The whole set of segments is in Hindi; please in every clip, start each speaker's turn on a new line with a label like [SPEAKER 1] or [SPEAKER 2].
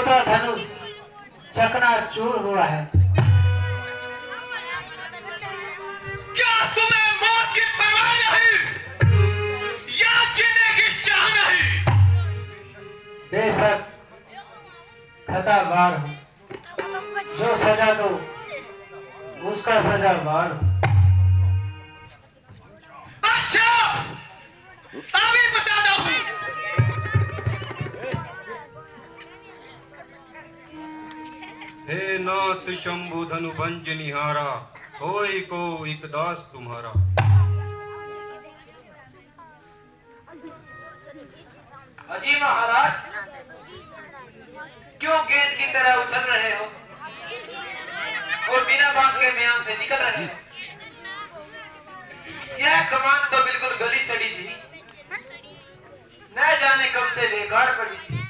[SPEAKER 1] चौथा धनुष चकनाचूर हुआ है।
[SPEAKER 2] क्या तुम्हें मौत की परवाह नहीं या जीने की चाह नहीं?
[SPEAKER 1] बेशक खतावार हूँ, जो सजा दो उसका सजावार हूँ।
[SPEAKER 2] अच्छा, अभी बताता हूँ।
[SPEAKER 3] हे नाथ शंभु धनु भंज निहारा, होई को एक दास तुम्हारा।
[SPEAKER 2] अजी महाराज, क्यों गेंद की तरह उछल रहे हो और बिना बात के म्यान से निकल रहे हैं? यह कमान तो बिल्कुल गली सड़ी थी, न जाने कब से बेकार पड़ी थी।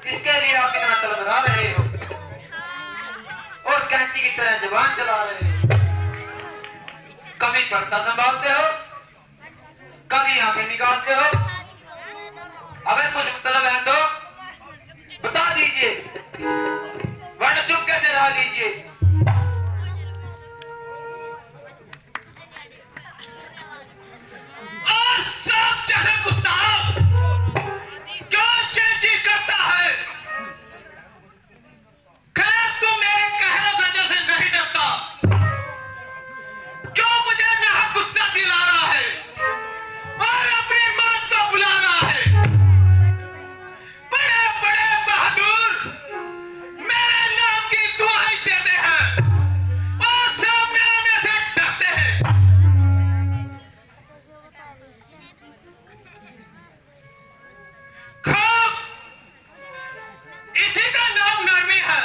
[SPEAKER 2] इसके लिए आप इतना तड़पड़ा रहे हो और कैंची की तरह जुबान चला रहे हो। कभी पर्सा संभालते हो, कभी आंखें निकालते हो। अगर कुछ मतलब है तो बता दीजिए, वरना चुप कैसे रह लीजिए। और सब जगह गुस्ताव क्यों चेंजी करता है? खैर तू मेरे कहने वजह से नहीं डरता, क्यों मुझे नया गुस्सा दिला रहा है और अपनी मां को बुला रहा है? बड़े बड़े बहादुर मेरे नाम की दुहाई देते हैं और सब मेरे से डरते हैं। खौफ, इसी का नाम नरमी है।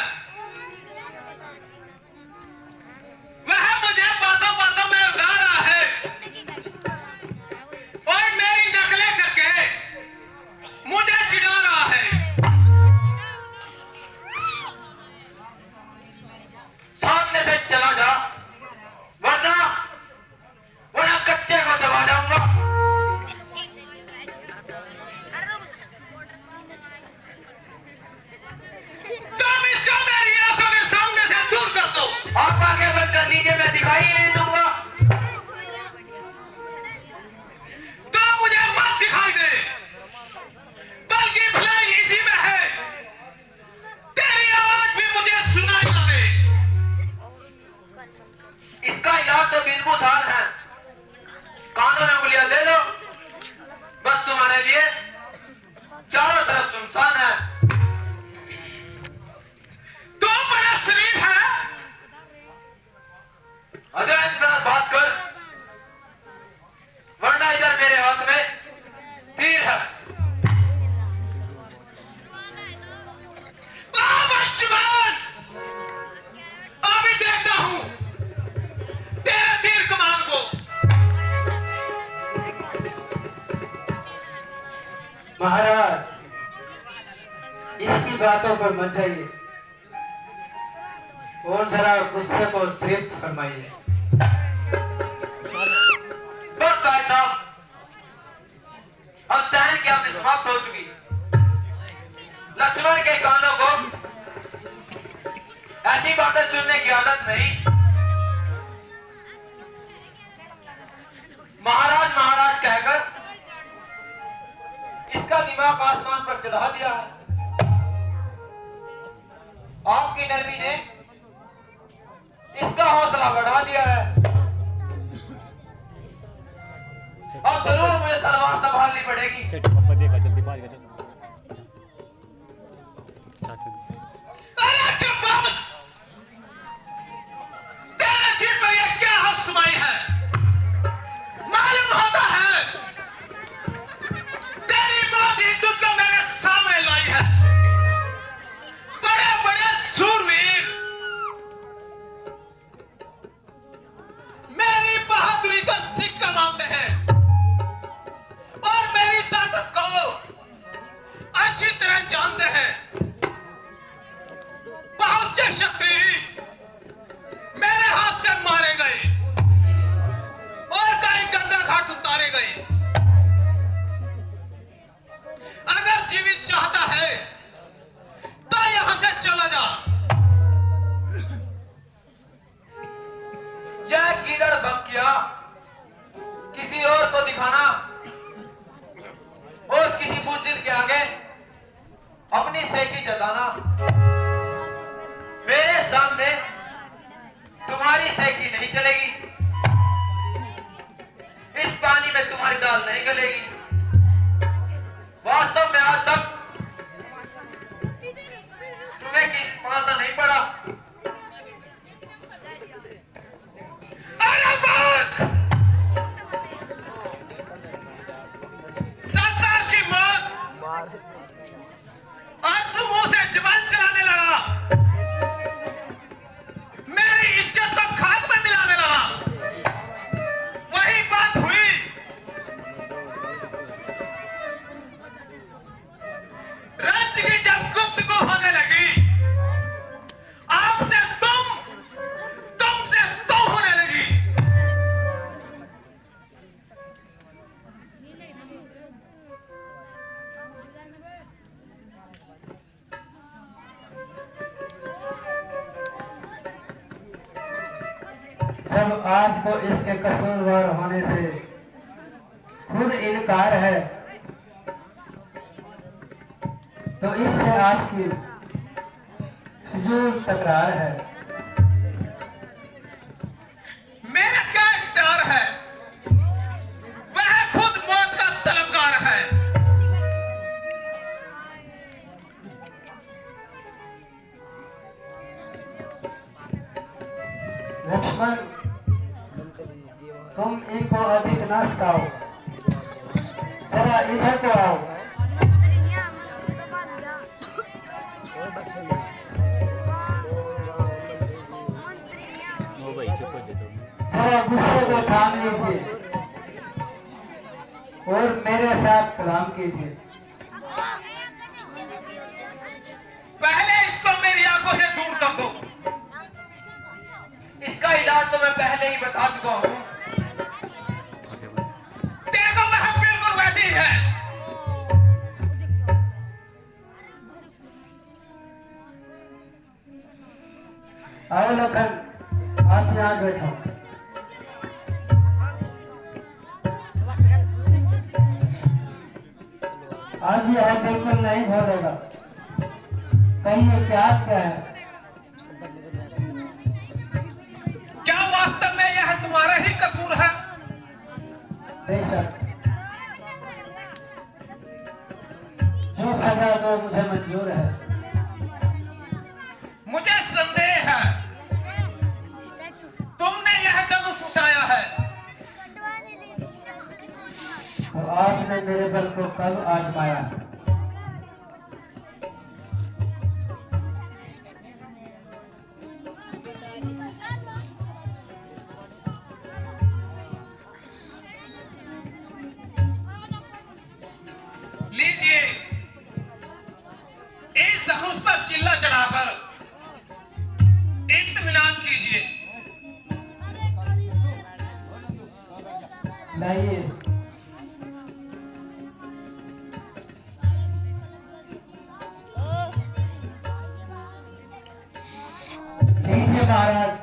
[SPEAKER 2] वह मुझे बातों बातों में उड़ा रहा है और मेरी नकलें करके मुझे चिढ़ा रहा है। सामने से चला जा, वरना वरना कच्चे को दबा जाऊंगा। तुम इसको मेरी आंखों के सामने से दूर कर दो। आप आगे बंद कर लीजिए, मैं दिखाई ही नहीं दूंगा। तो मुझे मत दिखाई दे, बल्कि भलाई इसी में है, तेरी आवाज भी मुझे सुनाई ना दे। इसका इलाज तो बिल्कुल आसान है, कानों में उंगलियां दे दो, बस तुम्हारे लिए चारों तरफ सुनसान है। तो बड़ा शरीफ है, अरे इतना बात कर, वरना इधर मेरे हाथ में तीर है। बच्चुबान, अभी देखता हूं तेरे तीर कमान को।
[SPEAKER 1] महाराज, इसकी बातों पर मत जाइए और जरा गुस्से को तृप्त फरमाइए।
[SPEAKER 2] बस भाई साहब, अब सहन की अपनी समाप्त हो चुकी। लक्ष्मण के कानों को ऐसी बातें सुनने की आदत नहीं। महाराज महाराज कहकर इसका दिमाग आसमान पर चढ़ा दिया है। आपकी नरमी ने इसका हौसला बढ़ा दिया है। अब जरूर मुझे तलवार संभालनी पड़ेगी। अरे चुप मत! तेरे सिर पर यह क्या हंसमाई है? मालूम होता है तेरी बात ही तुझको मेरे सामने लाई है। बड़े बड़े सूरवीर मेरी बहादुरी का सिक्का मानते हैं और मेरी ताकत को अच्छी तरह जानते हैं। बहुत से शक्ति मेरे हाथ से मारे गए, सेकी जताना, मेरे सामने तुम्हारी सेकी नहीं चलेगी। इस पानी में तुम्हारी दाल नहीं गलेगी। वास्तव में आज तक तुम्हें की मानना नहीं पड़ा।
[SPEAKER 4] अरे बात संसार की मौत और तू मुंह से जबान चलाने लगा, मेरी इज्जत को खाक में मिलाने लगा। वही बात हुई। राज्य की जब गुफ्तगू होने लगी, आपसे तुमसे तो होने लगी।
[SPEAKER 1] जब आपको इसके कसूरवार होने से खुद इनकार है, तो इससे आपकी फिजूल तकरार है।
[SPEAKER 4] मेरा क्या इख्तियार है? वह खुद मौत का तलबगार है।
[SPEAKER 1] लक्ष्मण, तुम इनको अधिक ना सताओ, जरा इधर को आओ। जरा गुस्से को थाम लीजिए और मेरे साथ कलाम कीजिए।
[SPEAKER 4] पहले इसको मेरी आंखों से दूर कर दो।
[SPEAKER 2] इसका इलाज तो मैं पहले ही बता चुका हूँ।
[SPEAKER 4] देखो वह बिल्कुल वैसी ही है।
[SPEAKER 1] आओ लखन, आप यहाँ बैठो। अब यह बिल्कुल नहीं भूलेगा। कहिए क्या क्या है?
[SPEAKER 4] क्या वास्तव में यह तुम्हारा ही कसूर है?
[SPEAKER 1] बेशक, जो सजा दो मुझे मंजूर है।
[SPEAKER 4] मुझे संदेह है तुमने यह धनुष उठाया है।
[SPEAKER 1] तो आपने मेरे बल को कब आजमाया?
[SPEAKER 4] लीजिए, इस धनुष पर चिल्ला चढ़ाकर इत्मीनान कीजिए।
[SPEAKER 1] लाइए। लीजिए महाराज।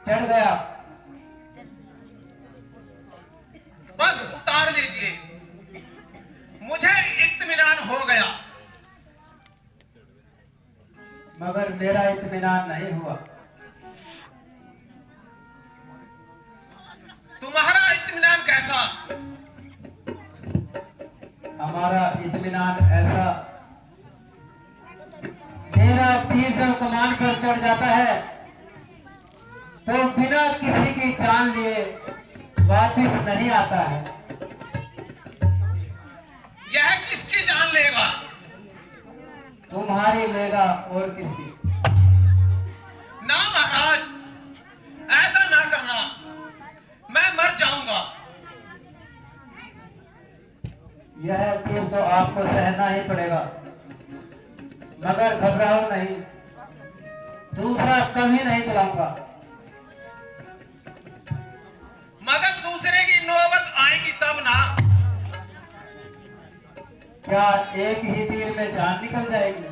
[SPEAKER 1] चढ़ गया।
[SPEAKER 4] बस उतार लीजिए, मुझे इत्मीनान हो गया।
[SPEAKER 1] मगर मेरा इत्मीनान नहीं हुआ।
[SPEAKER 4] तुम्हारा इत्मीनान कैसा?
[SPEAKER 1] हमारा इत्मीनान ऐसा, मेरा तीर जब कमान पर चढ़ जाता है तो बिना किसी की जान लिए वापिस नहीं आता है।
[SPEAKER 4] यह किसकी जान लेगा?
[SPEAKER 1] तुम्हारी लेगा और किसकी?
[SPEAKER 4] ना महाराज, ऐसा ना करना, मैं मर जाऊंगा।
[SPEAKER 1] यह तीर तो आपको सहना ही पड़ेगा, मगर घबराओ नहीं, दूसरा कभी नहीं चलाऊंगा।
[SPEAKER 4] मगर दूसरे की नौबत आएगी तब ना।
[SPEAKER 1] क्या एक ही तीर में जान निकल जाएगी?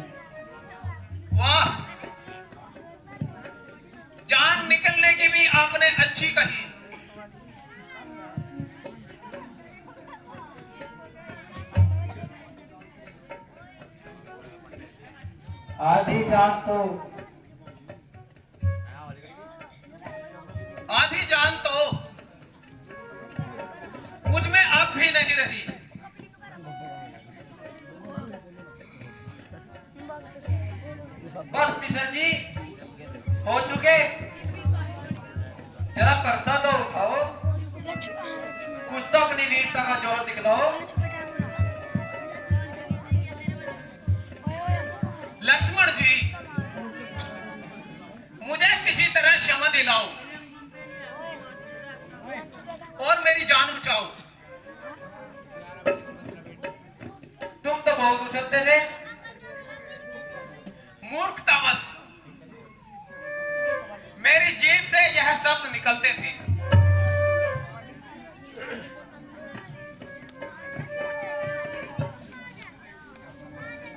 [SPEAKER 4] वाह, जान निकलने की भी आपने अच्छी कही।
[SPEAKER 1] आधी जान तो
[SPEAKER 4] आधी जान तो मुझ में अब भी नहीं रही।
[SPEAKER 2] बस मिसर जी हो चुके, जरा कर्जा तो उठाओ, कुछ तो अपनी वीरता का जोर दिखलाओ।
[SPEAKER 4] लक्ष्मण जी, मुझे किसी तरह क्षमा दिलाओ और मेरी जान बचाओ।
[SPEAKER 2] तुम तो बहुत उछलते थे।
[SPEAKER 4] मूर्खतावश मेरी जीभ से यह शब्द निकलते थे।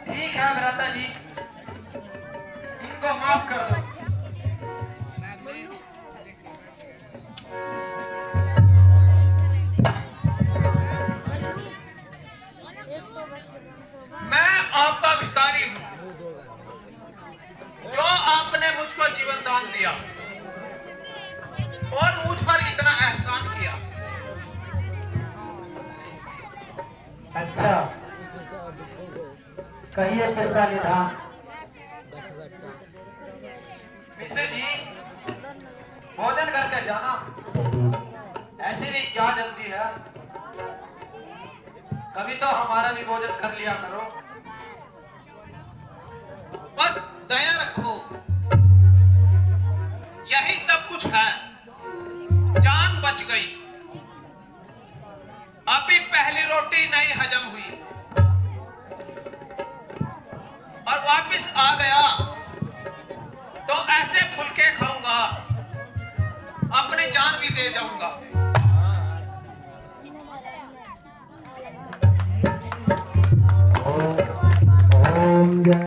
[SPEAKER 2] ठीक है भ्राता जी, इनको माफ कर दो।
[SPEAKER 4] मैं आपका भिखारी हूं, जो आपने मुझको जीवन दान दिया और मुझ पर इतना एहसान किया।
[SPEAKER 1] अच्छा, कहिए कृपा निधान।
[SPEAKER 2] मिस्र जी भोजन करके जाना, ऐसे भी क्या जल्दी है, कभी तो हमारा भी भोजन कर लिया करो।
[SPEAKER 4] बस दया रखो, यही सब कुछ है। जान बच गई, अभी पहली रोटी नहीं हजम हुई और वापस आ गया तो ऐसे फुलके खाऊंगा, अपनी जान भी दे जाऊंगा।